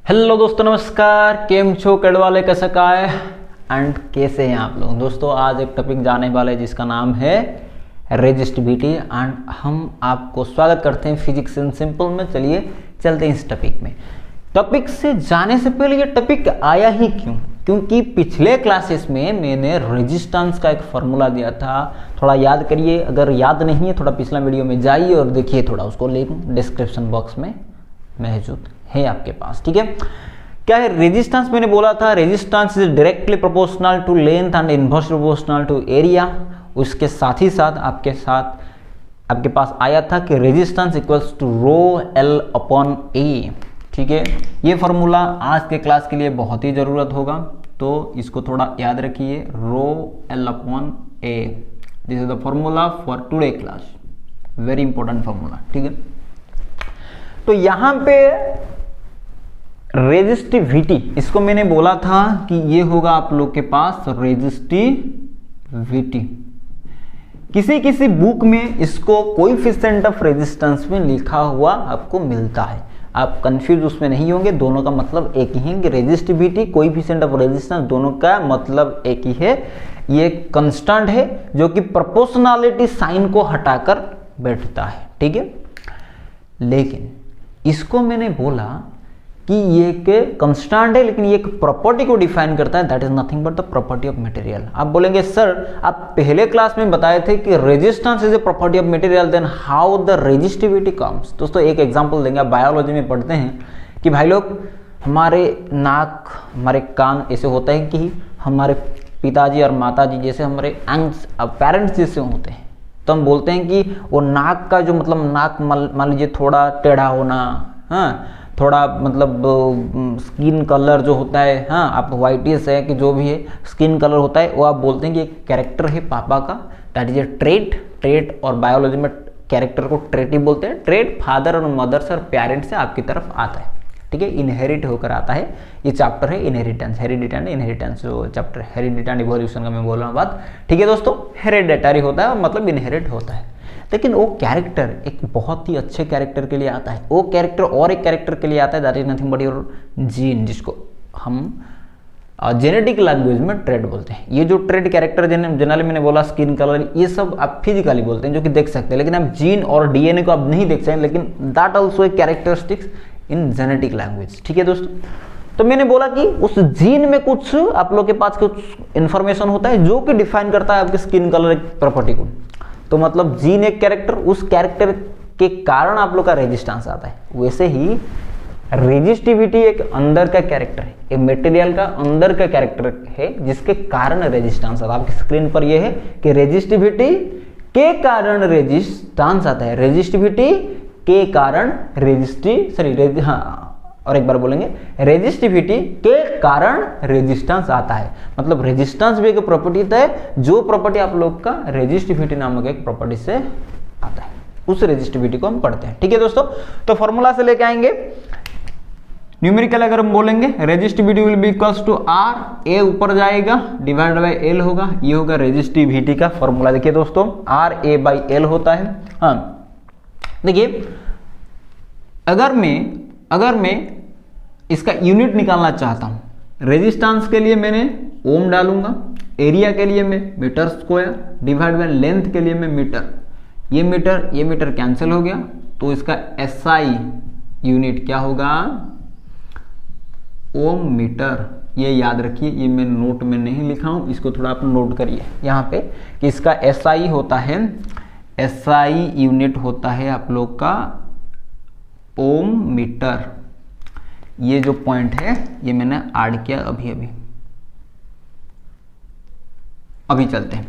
Hello दोस्तों, नमस्कार। केम छो कड़वाले कैसे काय एंड कैसे हैं आप लोग। दोस्तों आज एक टॉपिक जाने वाला है जिसका नाम है रेजिस्टिविटी एंड हम आपको स्वागत करते हैं फिजिक्स इन सिंपल में। चलिए चलते हैं इस टॉपिक में। टॉपिक से जाने से पहले ये टॉपिक आया ही क्यों, क्योंकि पिछले क्लासेस में मैंने रेजिस्टेंस का एक फॉर्मूला दिया था। थोड़ा याद करिए, अगर याद नहीं है थोड़ा पिछला वीडियो में जाइए और देखिए, थोड़ा उसको लिंक डिस्क्रिप्शन बॉक्स में मौजूद है आपके पास। ठीक है, क्या है रेजिस्टेंस? मैंने बोला था resistance is directly proportional to length and inverse proportional to area. उसके साथ ही साथ आपके पास आया था कि resistance equals to rho L upon A. ठीक है, ये फॉर्मूला आज के क्लास के लिए बहुत ही जरूरत होगा, तो इसको थोड़ा याद रखिए। रो L upon A, this is the formula for today class, very important formula. ठीक है, तो यहां पे रेजिस्टिविटी, इसको मैंने बोला था कि ये होगा आप लोग के पास रेजिस्टिविटी। किसी किसी बुक में इसको कोएफिशिएंट ऑफ रेजिस्टेंस में लिखा हुआ आपको मिलता है। आप कंफ्यूज उसमें नहीं होंगे, दोनों का मतलब एक ही है कि रेजिस्टिविटी कोएफिशिएंट ऑफ रेजिस्टेंस दोनों का मतलब एक ही है। ये कांस्टेंट है जो कि प्रोपोर्शनैलिटी साइन को हटाकर बैठता है। ठीक है, लेकिन इसको मैंने बोला कि ये एक कांस्टेंट है, लेकिन ये एक प्रॉपर्टी को डिफाइन करता है, that is nothing but the property of material. आप बोलेंगे सर आप पहले क्लास में बताए थे कि resistance is a property of material, then how the resistivity comes. दोस्तों एक एग्जांपल देंगे। आप बायोलॉजी में पढ़ते हैं कि भाई लोग हमारे नाक, हमारे कान ऐसे होता है कि हमारे पिताजी और माताजी जैसे हमारे पेरेंट्स जैसे होते हैं, तो हम बोलते हैं कि वो नाक का जो मतलब नाक मान लीजिए थोड़ा टेढ़ा होना, हाँ, थोड़ा मतलब स्किन कलर जो होता है, हाँ, आप वाइटिश है कि जो भी है स्किन कलर होता है, वो आप बोलते हैं कि एक कैरेक्टर है पापा का, दैट इज ए ट्रेट। और बायोलॉजी में कैरेक्टर को ट्रेट ही बोलते हैं। ट्रेट फादर और मदर से और पेरेंट्स से आपकी तरफ आता है। ठीक है, इनहेरिट होकर आता है। ये चैप्टर है इनहेरिटेंस, इनहेरिटेंस जो चैप्टर हेरिडिटी इवोल्यूशन का मैं बोल रहा हूँ बात। ठीक है दोस्तों, हेरिडेटरी होता है मतलब इनहेरिट होता है, लेकिन वो कैरेक्टर एक बहुत ही अच्छे कैरेक्टर के लिए आता है। वो कैरेक्टर और एक कैरेक्टर के लिए आता है, that is nothing but your gene, जिसको हम जेनेटिक लैंग्वेज में ट्रेड बोलते हैं। ये जो ट्रेड कैरेक्टर जनरली मैंने बोला स्किन कलर, ये सब आप फिजिकली बोलते हैं जो कि देख सकते हैं, लेकिन आप जीन और डीएनए को आप नहीं देख सकते, लेकिन that also a characteristics in genetic language. ठीक है दोस्तों, तो मैंने बोला कि उस जीन में कुछ आप लोग के पास कुछ इंफॉर्मेशन होता है जो कि डिफाइन करता है आपके स्किन कलर प्रॉपर्टी को। तो मतलब जीन एक कैरेक्टर, उस कैरेक्टर के कारण आप लोग का रेजिस्टेंस आता है। वैसे ही रेजिस्टिविटी एक अंदर का कैरेक्टर है, एक मटेरियल का अंदर का कैरेक्टर है जिसके कारण रेजिस्टेंस आता है। आपकी स्क्रीन पर यह है कि रेजिस्टिविटी के कारण रेजिस्टेंस आता है, रेजिस्टिविटी के कारण और एक बार बोलेंगे रेजिस्टिविटी के कारण रेजिस्टेंस आता है। मतलब रेजिस्टेंस भी एक प्रॉपर्टी है, जो प्रॉपर्टी आप लोग का रेजिस्टिविटी नामक एक प्रॉपर्टी से आता है, उस रेजिस्टिविटी को हम पढ़ते हैं। ठीक है दोस्तों, तो फॉर्मूला से लेके आएंगे न्यूमेरिकल। अगर हम बोलेंगे resistivity will be equals to R, A ऊपर जाएगा डिवाइड बाय एल होगा, ये होगा रेजिस्टिविटी का फॉर्मूला। देखिए दोस्तों आर ए बाई एल होता है। हाँ देखिए, अगर मैं इसका यूनिट निकालना चाहता हूं, रेजिस्टेंस के लिए मैंने ओम डालूंगा, एरिया के लिए मैं metre square, divide by length के लिए मैं मीटर। ये मीटर कैंसिल हो गया, तो इसका एसआई यूनिट क्या होगा? ओम मीटर। ये याद रखिए, ये मैं नोट में नहीं लिखा हूं, इसको थोड़ा आप नोट करिए यहाँ पे कि इसका एसआई होता है, एसआई यूनिट होता है आप लोग का ओम मीटर। ये जो पॉइंट है ये मैंने ऐड किया अभी चलते हैं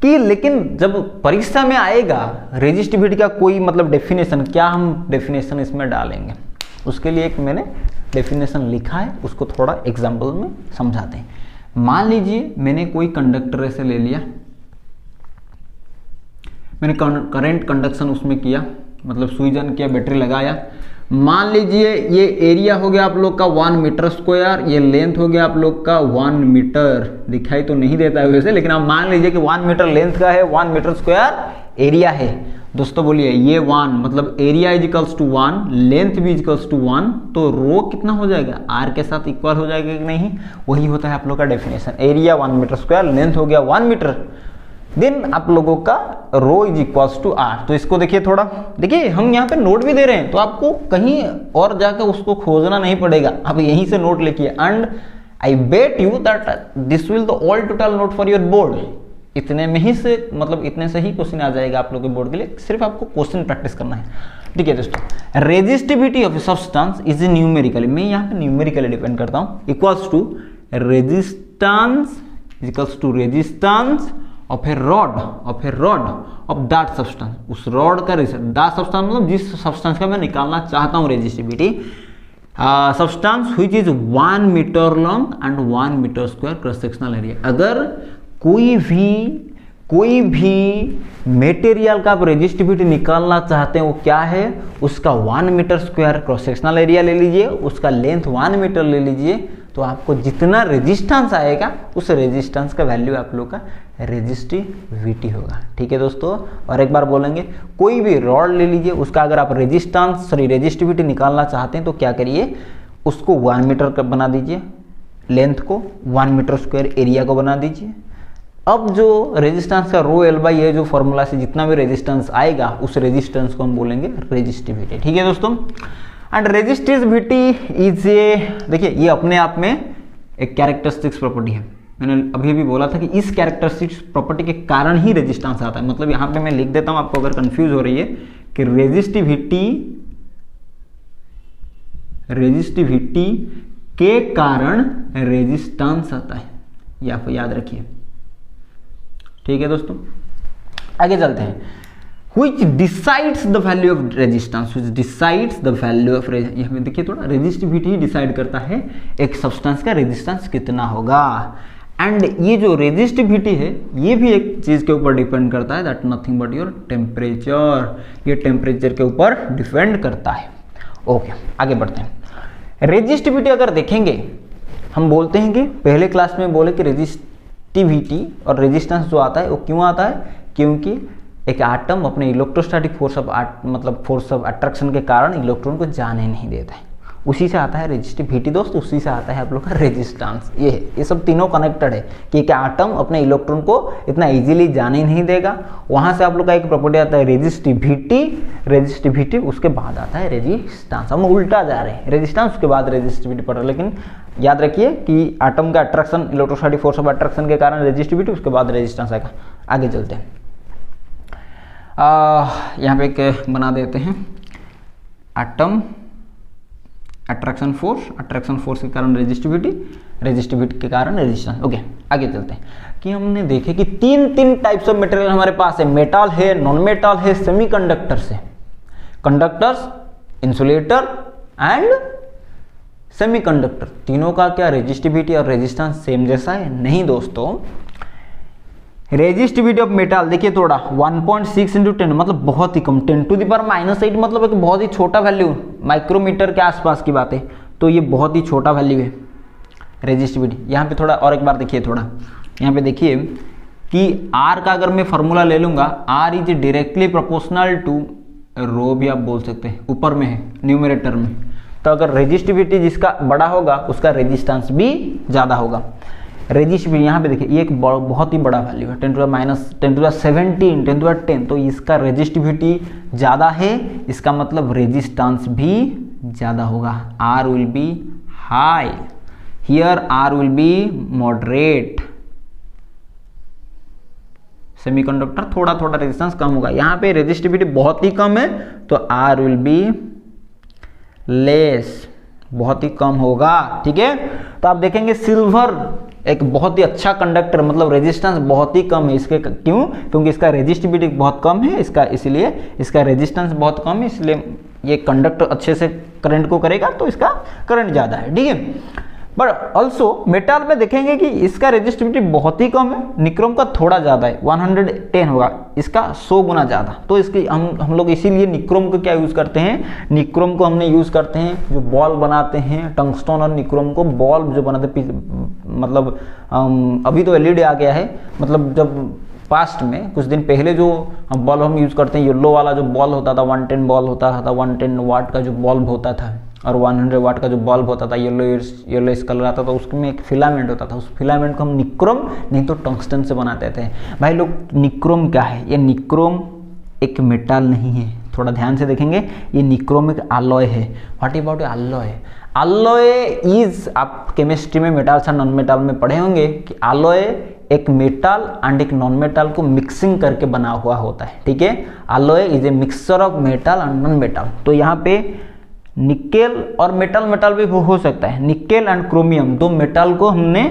कि लेकिन जब परीक्षा में आएगा रेजिस्टिविटी का कोई मतलब डेफिनेशन, क्या हम डेफिनेशन इसमें डालेंगे, उसके लिए एक मैंने डेफिनेशन लिखा है, उसको थोड़ा एग्जांपल में समझाते हैं। मान लीजिए मैंने कोई कंडक्टर ऐसे ले लिया, मैंने करंट कंडक्शन उसमें किया, मतलब सुईजन किया, बैटरी लगाया। मान लीजिए ये एरिया हो गया आप लोग का 1 मीटर स्क्वायर, ये लेंथ हो गया आप लोग का 1 मीटर। दिखाई तो नहीं देता है वैसे, लेकिन आप मान लीजिए कि 1 मीटर लेंथ का है, 1 मीटर स्क्वायर एरिया है। दोस्तों बोलिए ये 1 मतलब area is equals to 1, length भी इक्वल्स टू 1, तो रो कितना हो जाएगा, आर के साथ इक्वल हो जाएगा कि नहीं, वही होता है आप लोग का definition. Area 1 metre square, length हो गया 1 मीटर, देन आप लोगों का rho is equals to R. तो इसको देखिए थोड़ा, देखिए हम यहाँ पे नोट भी दे रहे हैं, तो आपको कहीं और जाकर उसको खोजना नहीं पड़ेगा, आप यहीं से नोट लिखिए। And I bet you that this will the all total note for your board. इतने में ही से मतलब इतने से ही क्वेश्चन आ जाएगा आप लोगों के बोर्ड के लिए, सिर्फ आपको क्वेश्चन प्रैक्टिस करना है। ठीक है दोस्तों, resistivity of a substance is numerically, मैं यहाँ पे न्यूमेरिकली डिपेंड करता हूँ, equals to resistance equals to resistance of a rod of that substance. उस रॉड का दैट सब्सटेंस मतलब जिस सब्सटेंस का मैं निकालना चाहता हूँ resistivity, substance which is 1 metre long and 1 metre square cross sectional area. अगर कोई भी मटेरियल का आप रेजिस्टिविटी निकालना चाहते हैं, वो क्या है, उसका 1 metre square cross sectional area ले लीजिए, उसका लेंथ 1 मीटर ले लीजिए, तो आपको जितना रेजिस्टेंस आएगा उस रेजिस्टेंस का वैल्यू आप लोग का रेजिस्टिविटी होगा। ठीक है दोस्तों, और एक बार बोलेंगे, कोई भी रॉड ले लीजिए, उसका अगर आप रेजिस्टिविटी निकालना चाहते हैं तो क्या करिए, उसको 1 मीटर का बना दीजिए, लेंथ को 1 मीटर स्क्वायर एरिया को बना दीजिए। अब जो रेजिस्टेंस का रो एल बाई ए जो फॉर्मूला से जितना भी रेजिस्टेंस आएगा उस रेजिस्टेंस को हम बोलेंगे रेजिस्टिविटी। ठीक है दोस्तों, एंड रेजिस्टिविटी इज ए, देखिए ये अपने आप में एक कैरेक्टरिस्टिक्स प्रॉपर्टी है। मैंने अभी भी बोला था कि इस कैरेक्टरिस्टिक्स प्रॉपर्टी के कारण ही रेजिस्टेंस आता है। मतलब यहाँ पे मैं लिख देता हूँ आपको अगर कंफ्यूज हो रही है कि रेजिस्टिविटी के कारण रेजिस्टेंस आता है, ये आप याद रखिए। ठीक है दोस्तों, आगे चलते हैं। Which decides the value of resistance, which decides the value of यहाँ देखिए थोड़ा, रेजिस्टिविटी ही डिसाइड करता है एक सब्सटेंस का रेजिस्टेंस कितना होगा। एंड ये जो रेजिस्टिविटी है ये भी एक चीज के ऊपर डिपेंड करता है, that nothing but your temperature, ये टेम्परेचर के ऊपर डिपेंड करता है। ओके, आगे बढ़ते हैं। रेजिस्टिविटी अगर देखेंगे, हम बोलते हैं कि पहले क्लास में बोले कि रेजिस्टिविटी और रेजिस्टेंस जो आता है वो क्यों आता है, क्योंकि एक एटम अपने इलेक्ट्रोस्टैटिक फोर्स ऑफ अट्रैक्शन के कारण इलेक्ट्रॉन को जाने नहीं देता है, उसी से आता है रेजिस्टिविटी दोस्त, उसी से आता है आप लोग का रेजिस्टेंस। ये सब तीनों कनेक्टेड है कि एक एटम अपने इलेक्ट्रॉन को इतना इजीली जाने नहीं देगा, वहां से आप लोग का एक प्रॉपर्टी आता है रेजिस्टिविटी, उसके बाद आता है रेजिस्टेंस। हम उल्टा जा रहे हैं, रेजिस्टेंस उसके बाद रेजिस्टिविटी पढ़ रहे हैं, लेकिन याद रखिए कि एटम का attraction, electrostatic force of attraction के कारण रेजिस्टिविटी, उसके बाद रेजिस्टेंस आएगा। आगे चलते हैं, यहाँ पे एक बना देते हैं, एटम अट्रैक्शन फोर्स के कारण रेजिस्टिविटी के कारण रेजिस्टेंस। ओके, आगे चलते हैं कि हमने देखे कि तीन टाइप्स ऑफ मटेरियल हमारे पास है, मेटल है, नॉन मेटल है, सेमीकंडक्टर्स है। कंडक्टर्स, इंसुलेटर एंड सेमीकंडक्टर, तीनों का क्या रेजिस्टिविटी और रेजिस्टेंस सेम जैसा है? नहीं दोस्तों, रेजिस्टिविटी ऑफ मेटल देखिए थोड़ा 1.6 × 10 मतलब बहुत ही कम, 10⁻⁻8 मतलब एक बहुत ही छोटा वैल्यू, माइक्रोमीटर के आसपास की बात है, तो ये बहुत ही छोटा वैल्यू है रेजिस्टिविटी। यहाँ पे थोड़ा और एक बार देखिए, थोड़ा यहाँ पे देखिए कि R का अगर मैं फॉर्मूला ले लूंगा, R is directly proportional to rho, भी आप बोल सकते हैं, ऊपर में है न्यूमरेटर में, तो अगर रेजिस्टिविटी जिसका बड़ा होगा उसका रेजिस्टेंस भी ज़्यादा होगा। रेजिस्टिविटी यहाँ पे देखिए ये एक बहुत ही बड़ा वैल्यू है, 10⁻17, 10⁻10, तो इसका रेजिस्टिविटी ज़्यादा है, इसका मतलब रेजिस्टेंस भी ज़्यादा होगा। R will be high, here R will be moderate. Semiconductor थोड़ा थोड़ा रेजिस्टेंस कम होगा, यहाँ पे रेजिस्टिविटी बहुत ही कम है तो R विल बी लेस, बहुत ही कम होगा। ठीक है, तो आप देखेंगे सिल्वर एक बहुत ही अच्छा कंडक्टर, मतलब रेजिस्टेंस बहुत ही कम है इसके, क्यों? क्योंकि इसका रेजिस्टिविटी बहुत कम है, इसलिए इसका रेजिस्टेंस बहुत कम है, इसलिए ये कंडक्टर अच्छे से करंट को करेगा, तो इसका करंट ज़्यादा है। ठीक है, बट ऑल्सो मेटल में देखेंगे कि इसका रेजिस्टिविटी बहुत ही कम है, निक्रोम का थोड़ा ज़्यादा है, 110 होगा, इसका 100 गुना ज़्यादा। तो इसकी हम लोग इसीलिए निक्रोम को क्या यूज़ करते हैं, निक्रोम को हमने यूज़ करते हैं जो बॉल बनाते हैं, टंगस्टन और निक्रोम को बॉल जो बनाते, मतलब अभी तो LED आ गया है, मतलब जब पास्ट में कुछ दिन पहले जो हम बल्ब हम यूज़ करते हैं, येलो वाला जो बल्ब होता था, 110 बल्ब होता था, 110 वाट का जो बल्ब होता था और 100 वाट का जो बल्ब होता था, येलो इस कलर आता था, उसमें एक फिलामेंट होता था। उस फिलामेंट को हम निक्रोम नहीं तो टंगस्टन से बनाते थे। भाई लोग, निक्रोम क्या है? ये निक्रोम एक मेटल नहीं है, थोड़ा ध्यान से देखेंगे। ये निक्रोम एक अलॉय है। What about alloy? Alloy is, आप केमिस्ट्री में मेटल्स और नॉन मेटल में पढ़े होंगे कि अलॉय एक मेटल एंड एक नॉन मेटल को मिक्सिंग करके बना हुआ होता है, ठीक है। Alloy is a mixture of metal and non metal. तो यहाँ पे निकेल और मेटल भी हो सकता है। निकेल एंड क्रोमियम, दो मेटल को हमने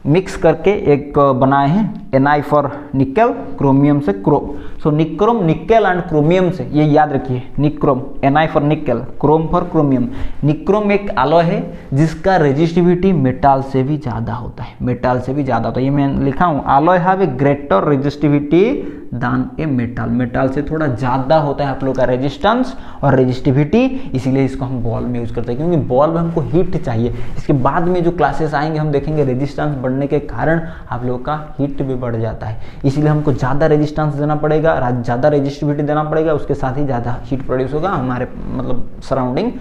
मिक्स करके एक बनाए हैं, Ni फॉर निकेल, क्रोमियम से Chrome. So nichrome nickel and chromium से, ये याद रखिए, nichrome Ni for nickel, Chrome for chromium. Nichrome एक अलॉय है जिसका रेजिस्टिविटी मेटल से भी ज़्यादा होता है, मेटल से भी ज़्यादा होता है। ये मैं लिखा हूँ, alloy have a greater resistivity दान ए मेटल। मेटल से थोड़ा ज़्यादा होता है आप लोग का रेजिस्टेंस और रेजिस्टिविटी, इसीलिए इसको हम बॉल में यूज़ करते हैं, क्योंकि बॉल में हमको हीट चाहिए। इसके बाद में जो क्लासेस आएंगे हम देखेंगे रेजिस्टेंस बढ़ने के कारण आप लोगों का हीट भी बढ़ जाता है, इसीलिए हमको ज़्यादा रेजिस्टेंस देना पड़ेगा, ज़्यादा रेजिस्टिविटी देना पड़ेगा, उसके साथ ही ज़्यादा हीट प्रोड्यूस होगा, हमारे मतलब सराउंडिंग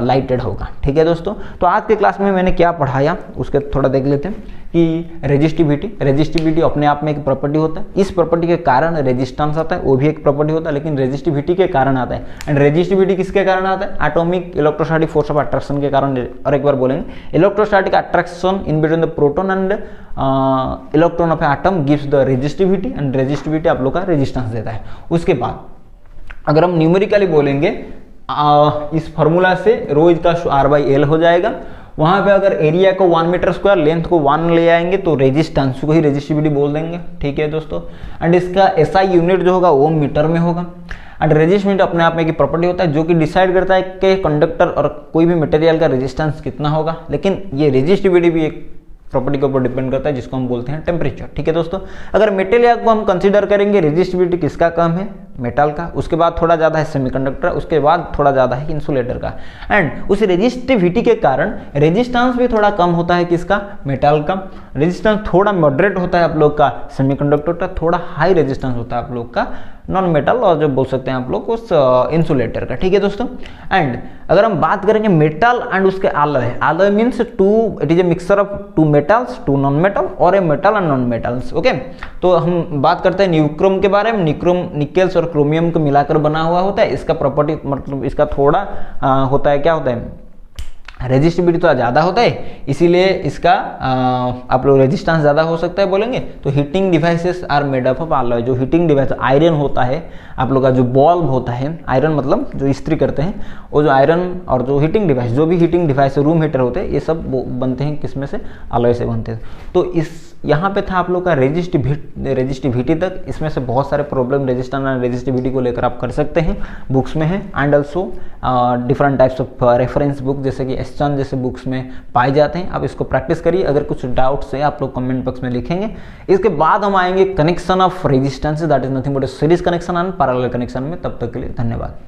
लाइटेड होगा, ठीक है दोस्तों। तो आज के क्लास में मैंने क्या पढ़ाया उसके थोड़ा देख लेते हैं कि रेजिस्टिविटी अपने आप में एक प्रॉपर्टी होता है। इस प्रॉपर्टी के कारण रेजिस्टेंस आता है, वो भी एक प्रॉपर्टी होता है, लेकिन रेजिस्टिविटी के कारण आता है। एंड रेजिस्टिविटी किसके कारण आता है? Atomic electrostatic force of attraction के कारण। और एक बार बोलेंगे, electrostatic attraction in between the proton and electron of atom gives the resistivity, and resistivity आप लोग का रेजिस्टेंस देता है। उसके बाद अगर हम न्यूमेरिकली बोलेंगे, इस फॉर्मूला से रो इज का R/L हो जाएगा। वहाँ पे अगर एरिया को 1 मीटर स्क्वायर, लेंथ को 1 ले आएंगे तो रेजिस्टेंस को ही रेजिस्टिविटी बोल देंगे, ठीक है दोस्तों। एंड इसका SI यूनिट जो होगा वो मीटर में होगा। एंड रेजिस्टिविटी अपने आप में एक प्रॉपर्टी होता है जो कि डिसाइड करता है कि कंडक्टर और कोई भी मटेरियल का रेजिस्टेंस कितना होगा, लेकिन ये रेजिस्टिविटी भी एक प्रॉपर्टी के ऊपर डिपेंड करता है जिसको हम बोलते हैं टेम्परेचर, ठीक है दोस्तों। अगर मेटेरियल को हम कंसीडर करेंगे, रेजिस्टिविटी किसका कम है? मेटल का। उसके बाद थोड़ा ज़्यादा है सेमीकंडक्टर, उसके बाद थोड़ा ज़्यादा है इंसुलेटर का। एंड उस रेजिस्टिविटी के कारण रेजिस्टेंस भी थोड़ा कम होता है किसका? मेटल का। रेजिस्टेंस थोड़ा मॉडरेट होता है आप लोग का सेमीकंडक्टर का, थोड़ा हाई रेजिस्टेंस होता है आप लोग का नॉन मेटल और जो बोल सकते हैं आप लोग उस इंसुलेटर का, ठीक है दोस्तों। एंड अगर हम बात करेंगे मेटल एंड उसके alloy means it is a mixture of two metals, two non metal और a metal and non metals, okay. तो हम बात करते हैं निक्रोम के बारे में। निक्रोम निकेल्स और क्रोमियम को मिलाकर बना हुआ होता है। इसका प्रॉपर्टी मतलब इसका थोड़ा होता है, क्या होता है? रेजिस्टिविटी थोड़ा ज़्यादा होता है, इसीलिए इसका आप लोग रेजिस्टेंस ज़्यादा हो सकता है बोलेंगे। तो heating devices are made up of alloy. जो हीटिंग डिवाइस आयरन होता है आप लोग का, जो बल्ब होता है, आयरन मतलब जो इस्त्री करते हैं, वो जो आयरन और जो हीटिंग डिवाइस, जो भी हीटिंग डिवाइस रूम हीटर होते हैं, ये सब बनते हैं किसमें से? अलॉय से बनते हैं। तो इस यहाँ पे था आप लोग का रेजिस्टिविटी तक। इसमें से बहुत सारे प्रॉब्लम रेजिस्टेंस एंड रेजिस्टिविटी को लेकर आप कर सकते हैं, बुक्स में है। And also different types of reference book जैसे कि एस्टन जैसे बुक्स में पाए जाते हैं। आप इसको प्रैक्टिस करिए। अगर कुछ डाउट्स है आप लोग कमेंट बॉक्स में लिखेंगे। इसके बाद हम आएंगे connection of resistance, that is nothing but series connection and parallel connection में। तब तक के लिए धन्यवाद।